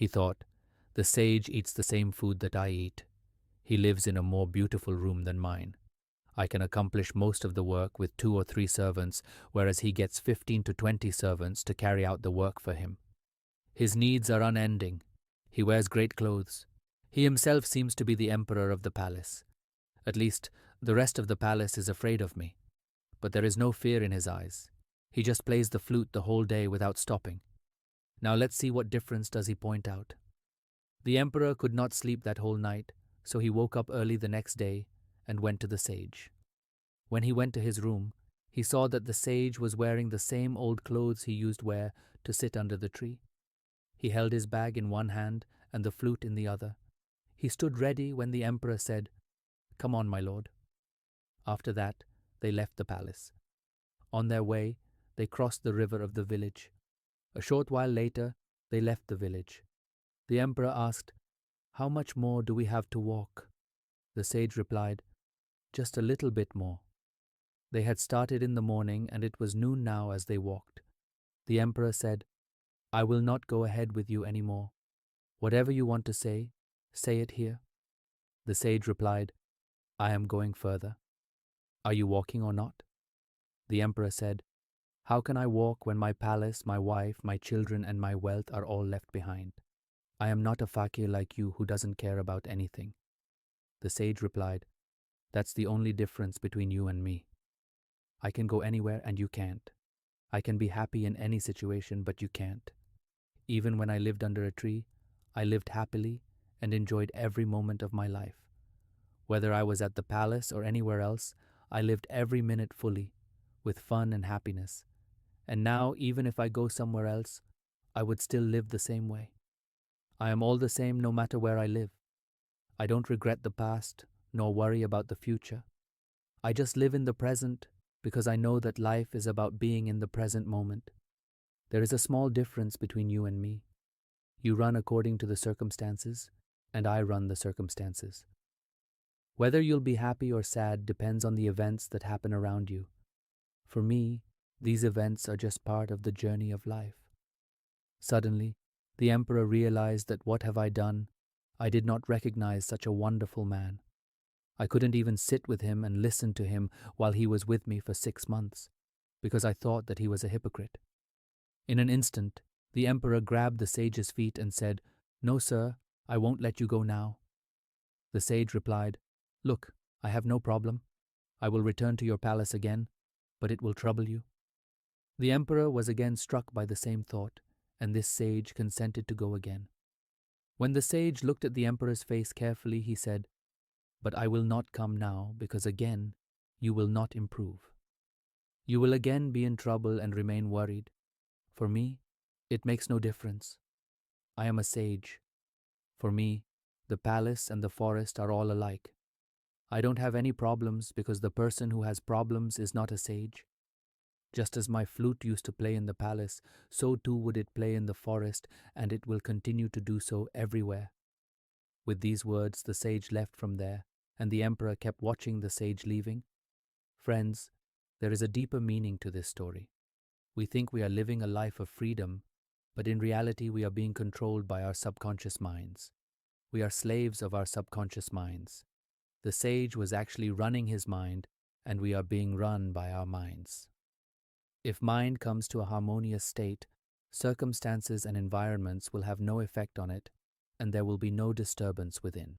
He thought, "The sage eats the same food that I eat. He lives in a more beautiful room than mine. I can accomplish most of the work with 2 or 3 servants, whereas he gets 15 to 20 servants to carry out the work for him. His needs are unending. He wears great clothes. He himself seems to be the emperor of the palace. At least, the rest of the palace is afraid of me. But there is no fear in his eyes. He just plays the flute the whole day without stopping. Now let's see what difference does he point out." The emperor could not sleep that whole night, so he woke up early the next day and went to the sage. When he went to his room, he saw that the sage was wearing the same old clothes he used to wear to sit under the tree. He held his bag in one hand and the flute in the other. He stood ready when the emperor said, "Come on, my lord." After that, they left the palace. On their way, they crossed the river of the village. A short while later, they left the village. The emperor asked, "How much more do we have to walk?" The sage replied, "Just a little bit more." They had started in the morning, and it was noon now as they walked. The emperor said, "I will not go ahead with you any more. Whatever you want to say it here." The sage replied, "I am going further. Are you walking or not?" The emperor said, "How can I walk when my palace, my wife, my children, and my wealth are all left behind? I am not a fakir like you who doesn't care about anything." The sage replied, "That's the only difference between you and me. I can go anywhere and you can't. I can be happy in any situation, but you can't. Even when I lived under a tree, I lived happily and enjoyed every moment of my life. Whether I was at the palace or anywhere else, I lived every minute fully, with fun and happiness. And now, even if I go somewhere else, I would still live the same way. I am all the same no matter where I live. I don't regret the past, nor worry about the future. I just live in the present because I know that life is about being in the present moment. There is a small difference between you and me. You run according to the circumstances, and I run the circumstances. Whether you'll be happy or sad depends on the events that happen around you. For me, these events are just part of the journey of life." Suddenly, the emperor realized that what have I done? I did not recognize such a wonderful man. I couldn't even sit with him and listen to him while he was with me for 6 months, because I thought that he was a hypocrite. In an instant, the emperor grabbed the sage's feet and said, "No, sir, I won't let you go now." The sage replied, "Look, I have no problem. I will return to your palace again, but it will trouble you." The emperor was again struck by the same thought, and this sage consented to go again. When the sage looked at the emperor's face carefully, he said, "But I will not come now, because again, you will not improve. You will again be in trouble and remain worried. For me, it makes no difference. I am a sage. For me, the palace and the forest are all alike. I don't have any problems because the person who has problems is not a sage. Just as my flute used to play in the palace, so too would it play in the forest, and it will continue to do so everywhere." With these words, the sage left from there, and the emperor kept watching the sage leaving. Friends, there is a deeper meaning to this story. We think we are living a life of freedom, but in reality we are being controlled by our subconscious minds. We are slaves of our subconscious minds. The sage was actually running his mind, and we are being run by our minds. If mind comes to a harmonious state, circumstances and environments will have no effect on it, and there will be no disturbance within.